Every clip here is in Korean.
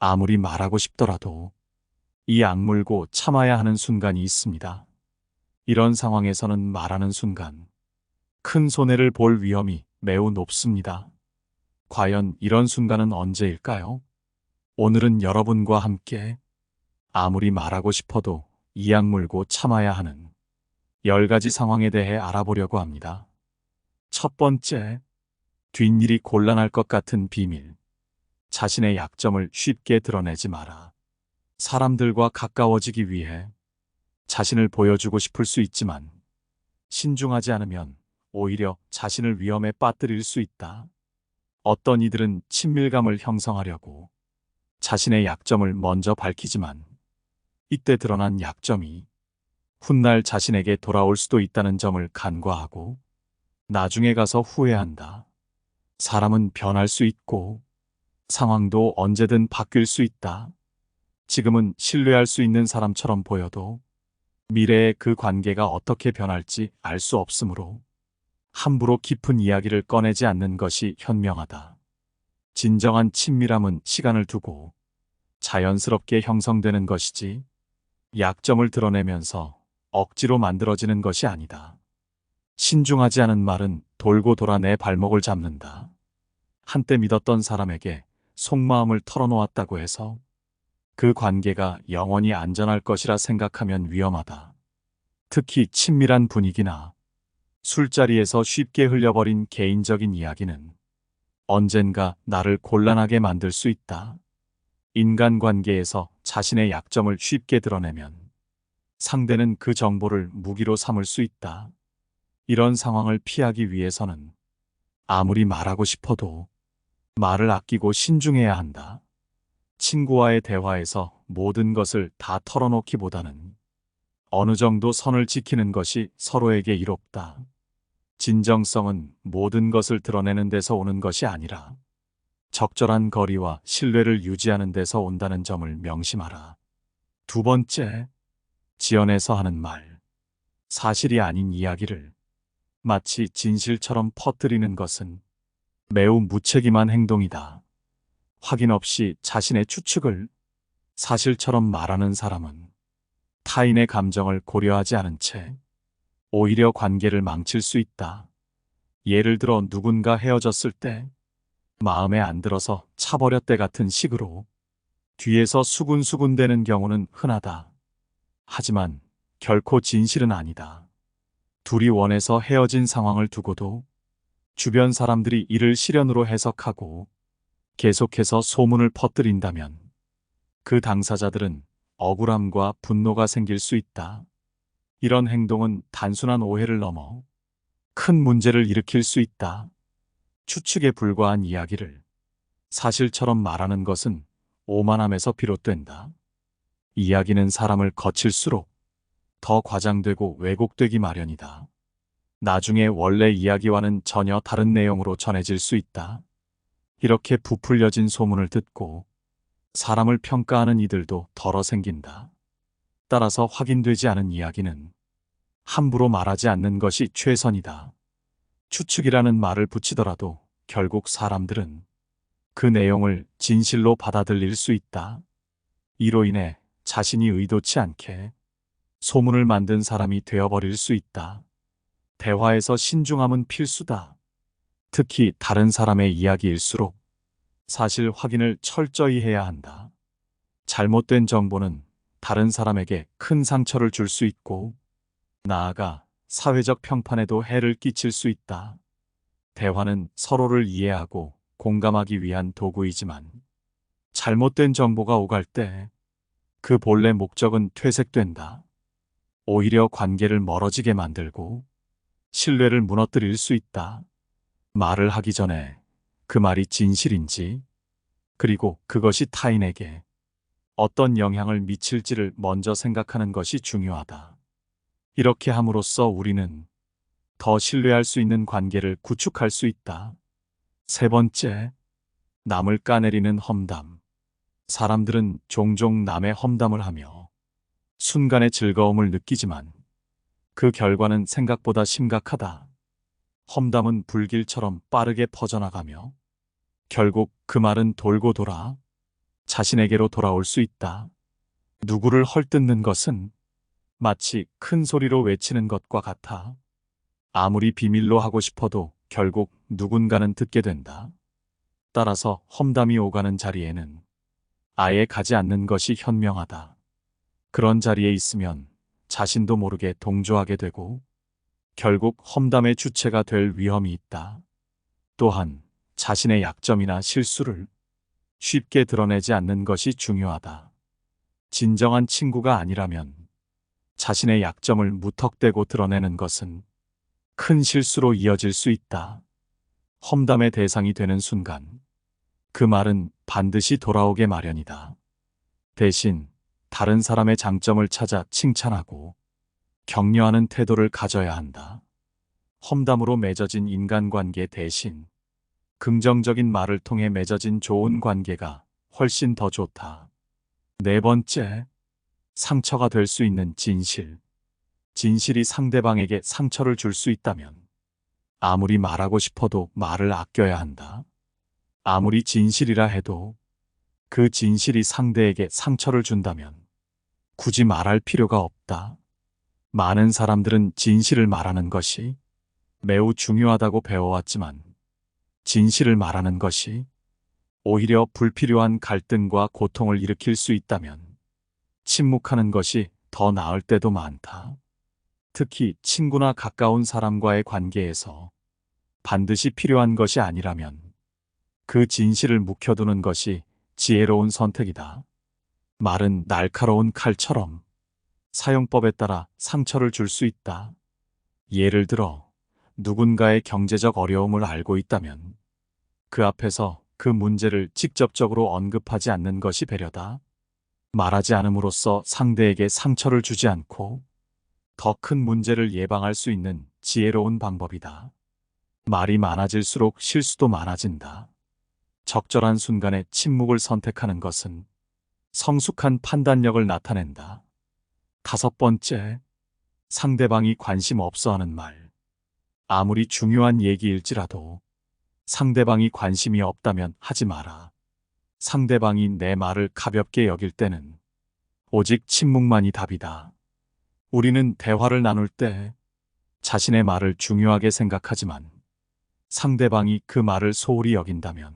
아무리 말하고 싶더라도 이 악물고 참아야 하는 순간이 있습니다. 이런 상황에서는 말하는 순간 큰 손해를 볼 위험이 매우 높습니다. 과연 이런 순간은 언제일까요? 오늘은 여러분과 함께 아무리 말하고 싶어도 이 악물고 참아야 하는 10가지 상황에 대해 알아보려고 합니다. 첫 번째, 뒷일이 곤란할 것 같은 비밀. 자신의 약점을 쉽게 드러내지 마라. 사람들과 가까워지기 위해 자신을 보여주고 싶을 수 있지만 신중하지 않으면 오히려 자신을 위험에 빠뜨릴 수 있다. 어떤 이들은 친밀감을 형성하려고 자신의 약점을 먼저 밝히지만 이때 드러난 약점이 훗날 자신에게 돌아올 수도 있다는 점을 간과하고 나중에 가서 후회한다. 사람은 변할 수 있고 상황도 언제든 바뀔 수 있다. 지금은 신뢰할 수 있는 사람처럼 보여도 미래의 그 관계가 어떻게 변할지 알 수 없으므로 함부로 깊은 이야기를 꺼내지 않는 것이 현명하다. 진정한 친밀함은 시간을 두고 자연스럽게 형성되는 것이지 약점을 드러내면서 억지로 만들어지는 것이 아니다. 신중하지 않은 말은 돌고 돌아 내 발목을 잡는다. 한때 믿었던 사람에게 속마음을 털어놓았다고 해서 그 관계가 영원히 안전할 것이라 생각하면 위험하다. 특히 친밀한 분위기나 술자리에서 쉽게 흘려버린 개인적인 이야기는 언젠가 나를 곤란하게 만들 수 있다. 인간관계에서 자신의 약점을 쉽게 드러내면 상대는 그 정보를 무기로 삼을 수 있다. 이런 상황을 피하기 위해서는 아무리 말하고 싶어도 말을 아끼고 신중해야 한다. 친구와의 대화에서 모든 것을 다 털어놓기보다는 어느 정도 선을 지키는 것이 서로에게 이롭다. 진정성은 모든 것을 드러내는 데서 오는 것이 아니라 적절한 거리와 신뢰를 유지하는 데서 온다는 점을 명심하라. 두 번째, 지연해서 하는 말. 사실이 아닌 이야기를 마치 진실처럼 퍼뜨리는 것은 매우 무책임한 행동이다. 확인 없이 자신의 추측을 사실처럼 말하는 사람은 타인의 감정을 고려하지 않은 채 오히려 관계를 망칠 수 있다. 예를 들어 누군가 헤어졌을 때 마음에 안 들어서 차버렸대 같은 식으로 뒤에서 수군수군대는 경우는 흔하다. 하지만 결코 진실은 아니다. 둘이 원해서 헤어진 상황을 두고도 주변 사람들이 이를 시련으로 해석하고 계속해서 소문을 퍼뜨린다면 그 당사자들은 억울함과 분노가 생길 수 있다. 이런 행동은 단순한 오해를 넘어 큰 문제를 일으킬 수 있다. 추측에 불과한 이야기를 사실처럼 말하는 것은 오만함에서 비롯된다. 이야기는 사람을 거칠수록 더 과장되고 왜곡되기 마련이다. 나중에 원래 이야기와는 전혀 다른 내용으로 전해질 수 있다. 이렇게 부풀려진 소문을 듣고 사람을 평가하는 이들도 덜어 생긴다. 따라서 확인되지 않은 이야기는 함부로 말하지 않는 것이 최선이다. 추측이라는 말을 붙이더라도 결국 사람들은 그 내용을 진실로 받아들일 수 있다. 이로 인해 자신이 의도치 않게 소문을 만든 사람이 되어버릴 수 있다. 대화에서 신중함은 필수다. 특히 다른 사람의 이야기일수록 사실 확인을 철저히 해야 한다. 잘못된 정보는 다른 사람에게 큰 상처를 줄 수 있고 나아가 사회적 평판에도 해를 끼칠 수 있다. 대화는 서로를 이해하고 공감하기 위한 도구이지만 잘못된 정보가 오갈 때 그 본래 목적은 퇴색된다. 오히려 관계를 멀어지게 만들고 신뢰를 무너뜨릴 수 있다. 말을 하기 전에 그 말이 진실인지 그리고 그것이 타인에게 어떤 영향을 미칠지를 먼저 생각하는 것이 중요하다. 이렇게 함으로써 우리는 더 신뢰할 수 있는 관계를 구축할 수 있다. 세 번째, 남을 까내리는 험담. 사람들은 종종 남의 험담을 하며 순간의 즐거움을 느끼지만 그 결과는 생각보다 심각하다. 험담은 불길처럼 빠르게 퍼져나가며 결국 그 말은 돌고 돌아 자신에게로 돌아올 수 있다. 누구를 헐뜯는 것은 마치 큰 소리로 외치는 것과 같아. 아무리 비밀로 하고 싶어도 결국 누군가는 듣게 된다. 따라서 험담이 오가는 자리에는 아예 가지 않는 것이 현명하다. 그런 자리에 있으면 자신도 모르게 동조하게 되고 결국 험담의 주체가 될 위험이 있다. 또한 자신의 약점이나 실수를 쉽게 드러내지 않는 것이 중요하다. 진정한 친구가 아니라면 자신의 약점을 무턱대고 드러내는 것은 큰 실수로 이어질 수 있다. 험담의 대상이 되는 순간 그 말은 반드시 돌아오게 마련이다. 대신 다른 사람의 장점을 찾아 칭찬하고 격려하는 태도를 가져야 한다. 험담으로 맺어진 인간관계 대신 긍정적인 말을 통해 맺어진 좋은 관계가 훨씬 더 좋다. 네 번째, 상처가 될 수 있는 진실. 진실이 상대방에게 상처를 줄 수 있다면 아무리 말하고 싶어도 말을 아껴야 한다. 아무리 진실이라 해도 그 진실이 상대에게 상처를 준다면 굳이 말할 필요가 없다. 많은 사람들은 진실을 말하는 것이 매우 중요하다고 배워왔지만 진실을 말하는 것이 오히려 불필요한 갈등과 고통을 일으킬 수 있다면 침묵하는 것이 더 나을 때도 많다. 특히 친구나 가까운 사람과의 관계에서 반드시 필요한 것이 아니라면 그 진실을 묵혀두는 것이 지혜로운 선택이다. 말은 날카로운 칼처럼 사용법에 따라 상처를 줄 수 있다. 예를 들어 누군가의 경제적 어려움을 알고 있다면 그 앞에서 그 문제를 직접적으로 언급하지 않는 것이 배려다. 말하지 않음으로써 상대에게 상처를 주지 않고 더 큰 문제를 예방할 수 있는 지혜로운 방법이다. 말이 많아질수록 실수도 많아진다. 적절한 순간에 침묵을 선택하는 것은 성숙한 판단력을 나타낸다. 다섯 번째, 상대방이 관심 없어 하는 말. 아무리 중요한 얘기일지라도 상대방이 관심이 없다면 하지 마라. 상대방이 내 말을 가볍게 여길 때는 오직 침묵만이 답이다. 우리는 대화를 나눌 때 자신의 말을 중요하게 생각하지만 상대방이 그 말을 소홀히 여긴다면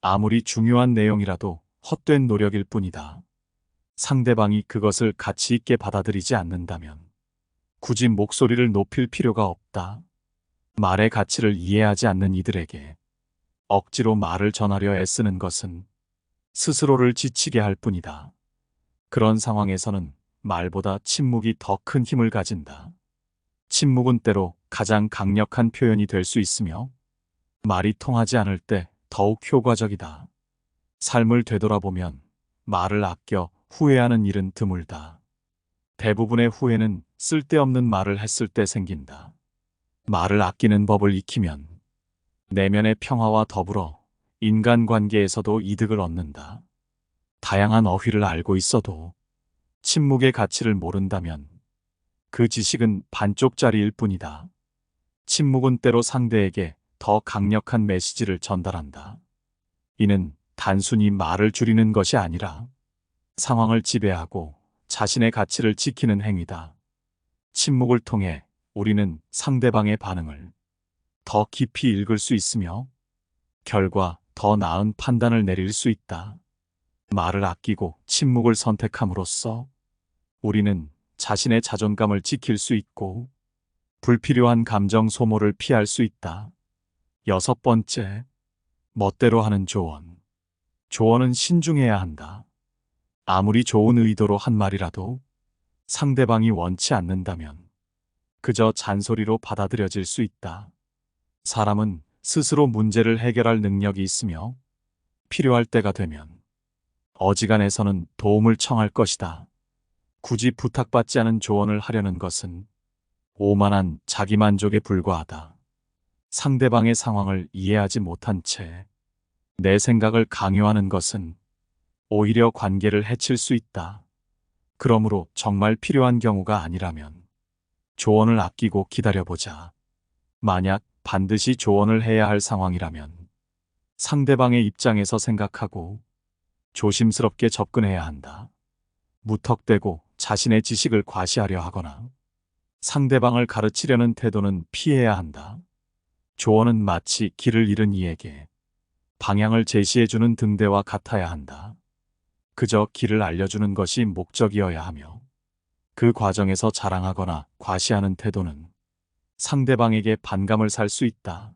아무리 중요한 내용이라도 헛된 노력일 뿐이다. 상대방이 그것을 가치 있게 받아들이지 않는다면 굳이 목소리를 높일 필요가 없다. 말의 가치를 이해하지 않는 이들에게 억지로 말을 전하려 애쓰는 것은 스스로를 지치게 할 뿐이다. 그런 상황에서는 말보다 침묵이 더 큰 힘을 가진다. 침묵은 때로 가장 강력한 표현이 될 수 있으며 말이 통하지 않을 때 더욱 효과적이다. 삶을 되돌아보면 말을 아껴 후회하는 일은 드물다. 대부분의 후회는 쓸데없는 말을 했을 때 생긴다. 말을 아끼는 법을 익히면 내면의 평화와 더불어 인간관계에서도 이득을 얻는다. 다양한 어휘를 알고 있어도 침묵의 가치를 모른다면 그 지식은 반쪽짜리일 뿐이다. 침묵은 때로 상대에게 더 강력한 메시지를 전달한다. 이는 단순히 말을 줄이는 것이 아니라 상황을 지배하고 자신의 가치를 지키는 행위다. 침묵을 통해 우리는 상대방의 반응을 더 깊이 읽을 수 있으며 결과 더 나은 판단을 내릴 수 있다. 말을 아끼고 침묵을 선택함으로써 우리는 자신의 자존감을 지킬 수 있고 불필요한 감정 소모를 피할 수 있다. 여섯 번째, 멋대로 하는 조언. 조언은 신중해야 한다. 아무리 좋은 의도로 한 말이라도 상대방이 원치 않는다면 그저 잔소리로 받아들여질 수 있다. 사람은 스스로 문제를 해결할 능력이 있으며 필요할 때가 되면 어지간해서는 도움을 청할 것이다. 굳이 부탁받지 않은 조언을 하려는 것은 오만한 자기만족에 불과하다. 상대방의 상황을 이해하지 못한 채 내 생각을 강요하는 것은 오히려 관계를 해칠 수 있다. 그러므로 정말 필요한 경우가 아니라면 조언을 아끼고 기다려보자. 만약 반드시 조언을 해야 할 상황이라면 상대방의 입장에서 생각하고 조심스럽게 접근해야 한다. 무턱대고 자신의 지식을 과시하려 하거나 상대방을 가르치려는 태도는 피해야 한다. 조언은 마치 길을 잃은 이에게 방향을 제시해주는 등대와 같아야 한다. 그저 길을 알려주는 것이 목적이어야 하며 그 과정에서 자랑하거나 과시하는 태도는 상대방에게 반감을 살 수 있다.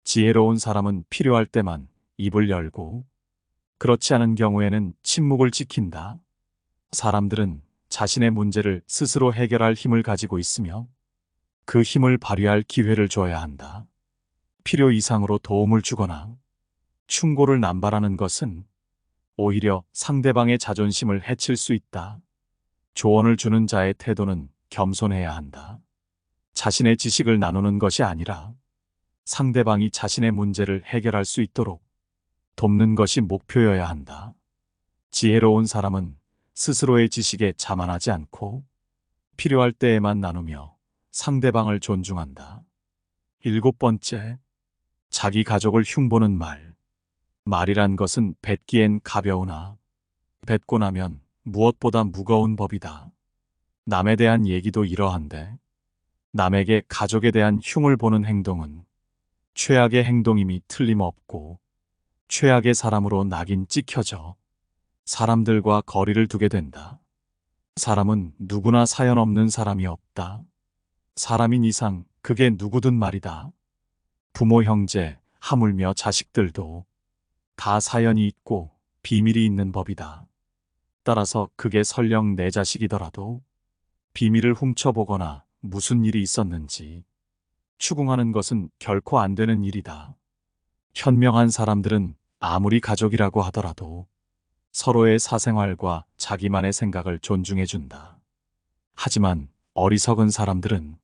지혜로운 사람은 필요할 때만 입을 열고 그렇지 않은 경우에는 침묵을 지킨다. 사람들은 자신의 문제를 스스로 해결할 힘을 가지고 있으며 그 힘을 발휘할 기회를 줘야 한다. 필요 이상으로 도움을 주거나 충고를 남발하는 것은 오히려 상대방의 자존심을 해칠 수 있다. 조언을 주는 자의 태도는 겸손해야 한다. 자신의 지식을 나누는 것이 아니라 상대방이 자신의 문제를 해결할 수 있도록 돕는 것이 목표여야 한다. 지혜로운 사람은 스스로의 지식에 자만하지 않고 필요할 때에만 나누며 상대방을 존중한다. 7번째, 자기 가족을 흉보는 말. 말이란 것은 뱉기엔 가벼우나 뱉고 나면 무엇보다 무거운 법이다. 남에 대한 얘기도 이러한데 남에게 가족에 대한 흉을 보는 행동은 최악의 행동임이 틀림없고 최악의 사람으로 낙인 찍혀져 사람들과 거리를 두게 된다. 사람은 누구나 사연 없는 사람이 없다. 사람인 이상 그게 누구든 말이다. 부모, 형제, 하물며 자식들도 다 사연이 있고 비밀이 있는 법이다. 따라서 그게 설령 내 자식이더라도 비밀을 훔쳐보거나 무슨 일이 있었는지 추궁하는 것은 결코 안 되는 일이다. 현명한 사람들은 아무리 가족이라고 하더라도 서로의 사생활과 자기만의 생각을 존중해준다. 하지만 어리석은 사람들은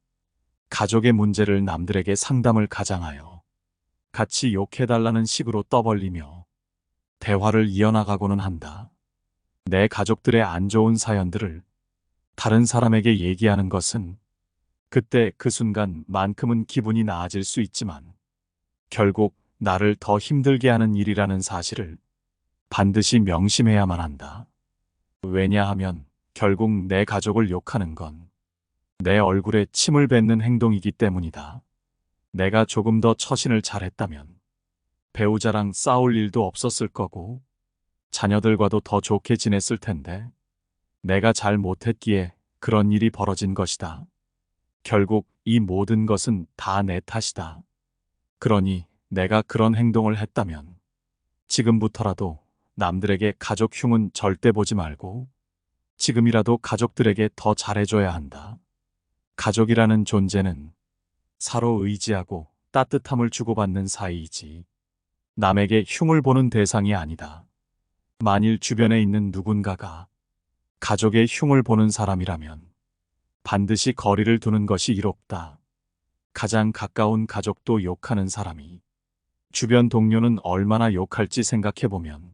가족의 문제를 남들에게 상담을 가장하여 같이 욕해달라는 식으로 떠벌리며 대화를 이어나가고는 한다. 내 가족들의 안 좋은 사연들을 다른 사람에게 얘기하는 것은 그때 그 순간만큼은 기분이 나아질 수 있지만 결국 나를 더 힘들게 하는 일이라는 사실을 반드시 명심해야만 한다. 왜냐하면 결국 내 가족을 욕하는 건 내 얼굴에 침을 뱉는 행동이기 때문이다. 내가 조금 더 처신을 잘했다면 배우자랑 싸울 일도 없었을 거고 자녀들과도 더 좋게 지냈을 텐데 내가 잘 못했기에 그런 일이 벌어진 것이다. 결국 이 모든 것은 다 내 탓이다. 그러니 내가 그런 행동을 했다면 지금부터라도 남들에게 가족 흉은 절대 보지 말고 지금이라도 가족들에게 더 잘해줘야 한다. 가족이라는 존재는 서로 의지하고 따뜻함을 주고받는 사이이지 남에게 흉을 보는 대상이 아니다. 만일 주변에 있는 누군가가 가족의 흉을 보는 사람이라면 반드시 거리를 두는 것이 이롭다. 가장 가까운 가족도 욕하는 사람이 주변 동료는 얼마나 욕할지 생각해보면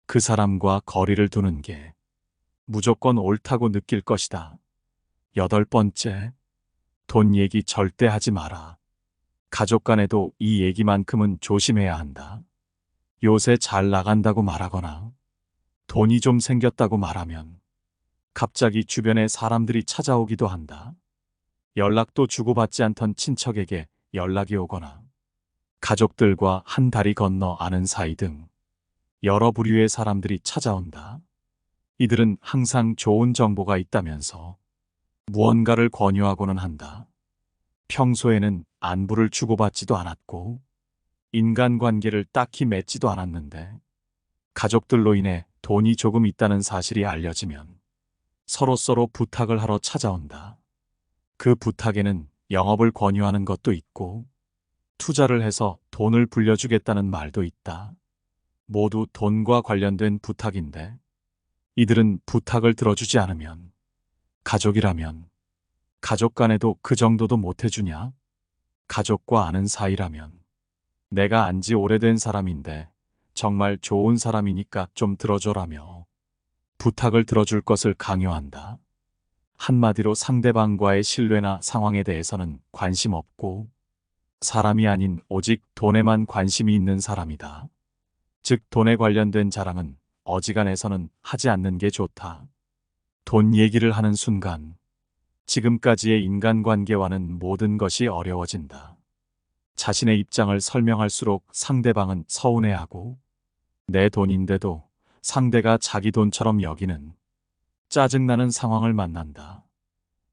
그 사람과 거리를 두는 게 무조건 옳다고 느낄 것이다. 8번째, 돈 얘기 절대 하지 마라. 가족 간에도 이 얘기만큼은 조심해야 한다. 요새 잘 나간다고 말하거나 돈이 좀 생겼다고 말하면 갑자기 주변에 사람들이 찾아오기도 한다. 연락도 주고받지 않던 친척에게 연락이 오거나 가족들과 한 다리 건너 아는 사이 등 여러 부류의 사람들이 찾아온다. 이들은 항상 좋은 정보가 있다면서 무언가를 권유하고는 한다. 평소에는 안부를 주고받지도 않았고 인간관계를 딱히 맺지도 않았는데 가족들로 인해 돈이 조금 있다는 사실이 알려지면 서로서로 부탁을 하러 찾아온다. 그 부탁에는 영업을 권유하는 것도 있고 투자를 해서 돈을 불려주겠다는 말도 있다. 모두 돈과 관련된 부탁인데 이들은 부탁을 들어주지 않으면 가족이라면 가족 간에도 그 정도도 못해주냐? 가족과 아는 사이라면 내가 안지 오래된 사람인데 정말 좋은 사람이니까 좀 들어줘라며 부탁을 들어줄 것을 강요한다. 한마디로 상대방과의 신뢰나 상황에 대해서는 관심 없고 사람이 아닌 오직 돈에만 관심이 있는 사람이다. 즉 돈에 관련된 자랑은 어지간해서는 하지 않는 게 좋다. 돈 얘기를 하는 순간 지금까지의 인간관계와는 모든 것이 어려워진다. 자신의 입장을 설명할수록 상대방은 서운해하고 내 돈인데도 상대가 자기 돈처럼 여기는 짜증나는 상황을 만난다.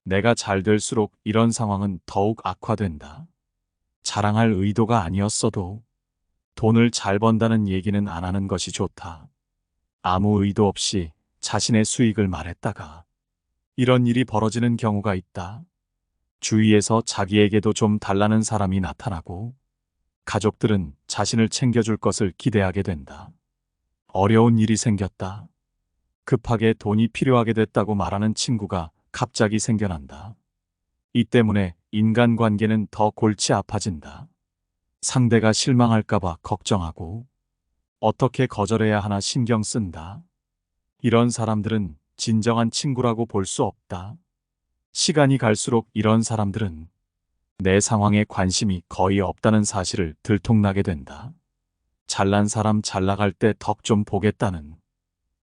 내가 잘 될수록 이런 상황은 더욱 악화된다. 자랑할 의도가 아니었어도 돈을 잘 번다는 얘기는 안 하는 것이 좋다. 아무 의도 없이 자신의 수익을 말했다가 이런 일이 벌어지는 경우가 있다. 주위에서 자기에게도 좀 달라는 사람이 나타나고 가족들은 자신을 챙겨줄 것을 기대하게 된다. 어려운 일이 생겼다. 급하게 돈이 필요하게 됐다고 말하는 친구가 갑자기 생겨난다. 이 때문에 인간관계는 더 골치 아파진다. 상대가 실망할까봐 걱정하고 어떻게 거절해야 하나 신경 쓴다. 이런 사람들은 진정한 친구라고 볼 수 없다. 시간이 갈수록 이런 사람들은 내 상황에 관심이 거의 없다는 사실을 들통나게 된다. 잘난 사람 잘 나갈 때 덕 좀 보겠다는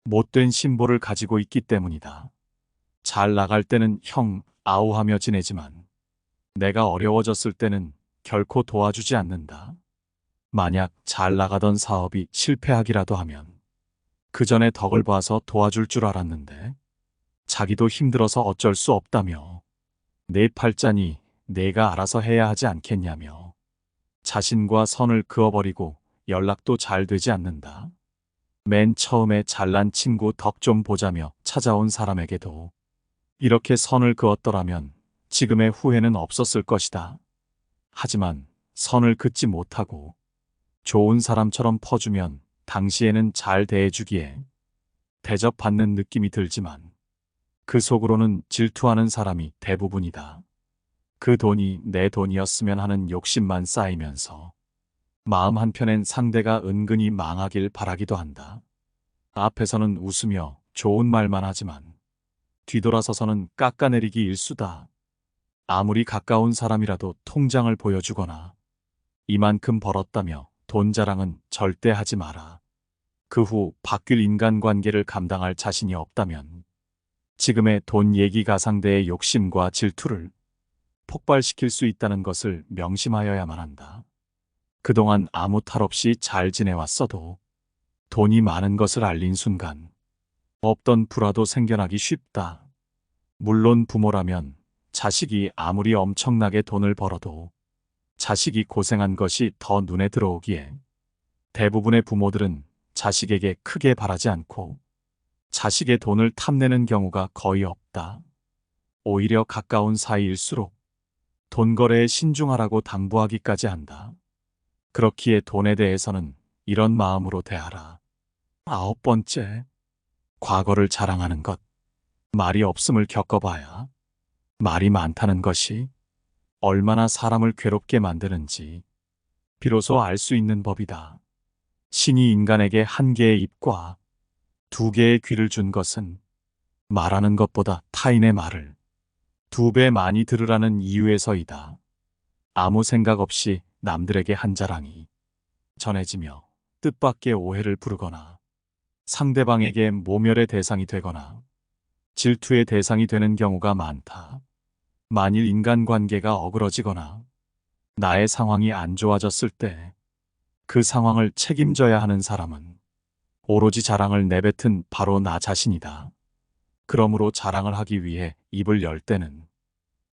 못된 심보를 가지고 있기 때문이다. 잘 나갈 때는 형, 아우하며 지내지만 내가 어려워졌을 때는 결코 도와주지 않는다. 만약 잘 나가던 사업이 실패하기라도 하면 그 전에 덕을 봐서 도와줄 줄 알았는데 자기도 힘들어서 어쩔 수 없다며 내 팔자니 내가 알아서 해야 하지 않겠냐며 자신과 선을 그어버리고 연락도 잘 되지 않는다. 맨 처음에 잘난 친구 덕 좀 보자며 찾아온 사람에게도 이렇게 선을 그었더라면 지금의 후회는 없었을 것이다. 하지만 선을 긋지 못하고 좋은 사람처럼 퍼주면 당시에는 잘 대해주기에 대접받는 느낌이 들지만 그 속으로는 질투하는 사람이 대부분이다. 그 돈이 내 돈이었으면 하는 욕심만 쌓이면서 마음 한편엔 상대가 은근히 망하길 바라기도 한다. 앞에서는 웃으며 좋은 말만 하지만 뒤돌아서서는 깎아내리기 일수다. 아무리 가까운 사람이라도 통장을 보여주거나 이만큼 벌었다며 돈 자랑은 절대 하지 마라. 그 후 바뀔 인간관계를 감당할 자신이 없다면 지금의 돈 얘기 가상대의 욕심과 질투를 폭발시킬 수 있다는 것을 명심하여야만 한다. 그동안 아무 탈 없이 잘 지내왔어도 돈이 많은 것을 알린 순간 없던 불화도 생겨나기 쉽다. 물론 부모라면 자식이 아무리 엄청나게 돈을 벌어도 자식이 고생한 것이 더 눈에 들어오기에 대부분의 부모들은 자식에게 크게 바라지 않고 자식의 돈을 탐내는 경우가 거의 없다. 오히려 가까운 사이일수록 돈 거래에 신중하라고 당부하기까지 한다. 그렇기에 돈에 대해서는 이런 마음으로 대하라. 9번째, 과거를 자랑하는 것. 말이 없음을 겪어봐야 말이 많다는 것이 얼마나 사람을 괴롭게 만드는지 비로소 알 수 있는 법이다. 신이 인간에게 한 개의 입과 두 개의 귀를 준 것은 말하는 것보다 타인의 말을 2배 많이 들으라는 이유에서이다. 아무 생각 없이 남들에게 한 자랑이 전해지며 뜻밖의 오해를 부르거나 상대방에게 모멸의 대상이 되거나 질투의 대상이 되는 경우가 많다. 만일 인간관계가 어그러지거나 나의 상황이 안 좋아졌을 때 그 상황을 책임져야 하는 사람은 오로지 자랑을 내뱉은 바로 나 자신이다. 그러므로 자랑을 하기 위해 입을 열 때는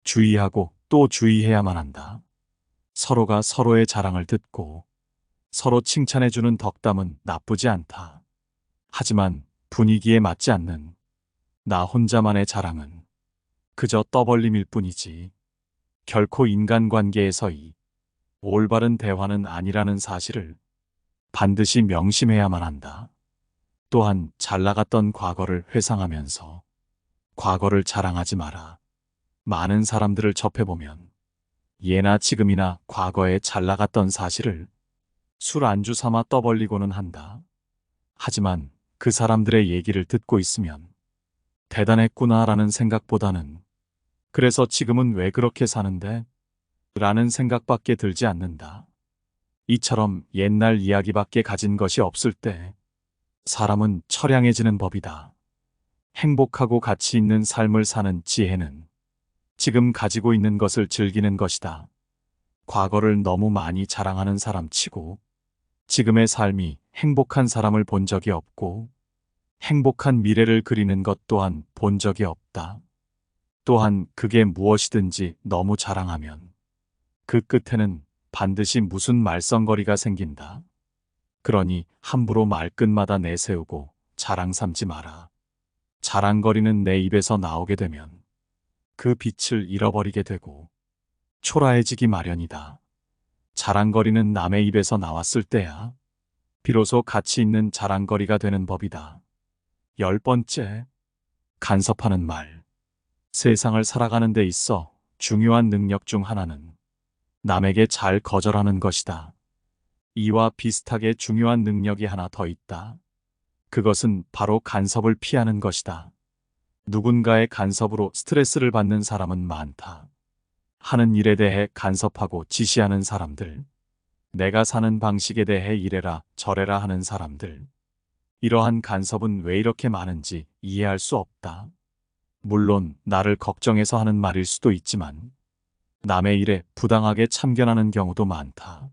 주의하고 또 주의해야만 한다. 서로가 서로의 자랑을 듣고 서로 칭찬해주는 덕담은 나쁘지 않다. 하지만 분위기에 맞지 않는 나 혼자만의 자랑은 그저 떠벌림일 뿐이지 결코 인간관계에서의 올바른 대화는 아니라는 사실을 반드시 명심해야만 한다. 또한 잘 나갔던 과거를 회상하면서 과거를 자랑하지 마라. 많은 사람들을 접해보면 예나 지금이나 과거에 잘 나갔던 사실을 술 안주 삼아 떠벌리고는 한다. 하지만 그 사람들의 얘기를 듣고 있으면 대단했구나라는 생각보다는 그래서 지금은 왜 그렇게 사는데? 라는 생각밖에 들지 않는다. 이처럼 옛날 이야기밖에 가진 것이 없을 때 사람은 처량해지는 법이다. 행복하고 가치 있는 삶을 사는 지혜는 지금 가지고 있는 것을 즐기는 것이다. 과거를 너무 많이 자랑하는 사람 치고 지금의 삶이 행복한 사람을 본 적이 없고 행복한 미래를 그리는 것 또한 본 적이 없다. 또한 그게 무엇이든지 너무 자랑하면 그 끝에는 반드시 무슨 말썽거리가 생긴다. 그러니 함부로 말끝마다 내세우고 자랑 삼지 마라. 자랑거리는 내 입에서 나오게 되면 그 빛을 잃어버리게 되고 초라해지기 마련이다. 자랑거리는 남의 입에서 나왔을 때야 비로소 가치 있는 자랑거리가 되는 법이다. 10번째, 간섭하는 말. 세상을 살아가는 데 있어 중요한 능력 중 하나는 남에게 잘 거절하는 것이다. 이와 비슷하게 중요한 능력이 하나 더 있다. 그것은 바로 간섭을 피하는 것이다. 누군가의 간섭으로 스트레스를 받는 사람은 많다. 하는 일에 대해 간섭하고 지시하는 사람들, 내가 사는 방식에 대해 이래라 저래라 하는 사람들, 이러한 간섭은 왜 이렇게 많은지 이해할 수 없다. 물론 나를 걱정해서 하는 말일 수도 있지만 남의 일에 부당하게 참견하는 경우도 많다.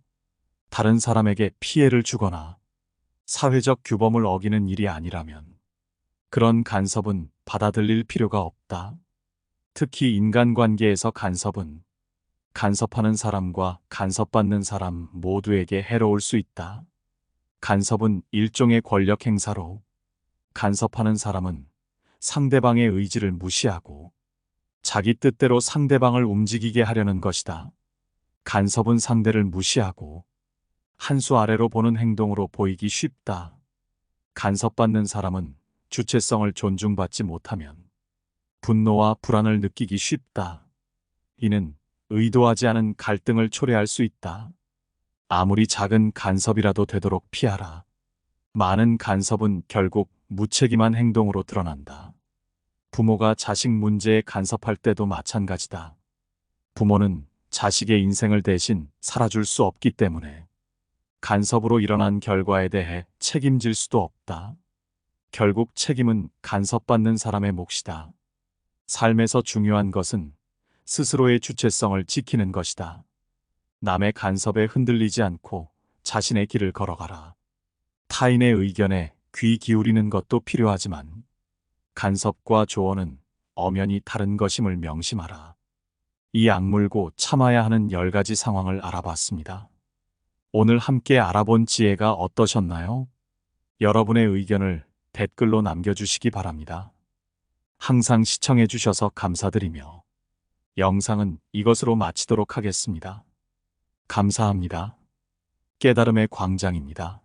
다른 사람에게 피해를 주거나 사회적 규범을 어기는 일이 아니라면 그런 간섭은 받아들일 필요가 없다. 특히 인간관계에서 간섭은 간섭하는 사람과 간섭받는 사람 모두에게 해로울 수 있다. 간섭은 일종의 권력 행사로 간섭하는 사람은 상대방의 의지를 무시하고 자기 뜻대로 상대방을 움직이게 하려는 것이다. 간섭은 상대를 무시하고 한 수 아래로 보는 행동으로 보이기 쉽다. 간섭받는 사람은 주체성을 존중받지 못하면 분노와 불안을 느끼기 쉽다. 이는 의도하지 않은 갈등을 초래할 수 있다. 아무리 작은 간섭이라도 되도록 피하라. 많은 간섭은 결국 무책임한 행동으로 드러난다. 부모가 자식 문제에 간섭할 때도 마찬가지다. 부모는 자식의 인생을 대신 살아줄 수 없기 때문에 간섭으로 일어난 결과에 대해 책임질 수도 없다. 결국 책임은 간섭받는 사람의 몫이다. 삶에서 중요한 것은 스스로의 주체성을 지키는 것이다. 남의 간섭에 흔들리지 않고 자신의 길을 걸어가라. 타인의 의견에 귀 기울이는 것도 필요하지만 간섭과 조언은 엄연히 다른 것임을 명심하라. 이 악물고 참아야 하는 10가지 상황을 알아봤습니다. 오늘 함께 알아본 지혜가 어떠셨나요? 여러분의 의견을 댓글로 남겨주시기 바랍니다. 항상 시청해주셔서 감사드리며 영상은 이것으로 마치도록 하겠습니다. 감사합니다. 깨달음의 광장입니다.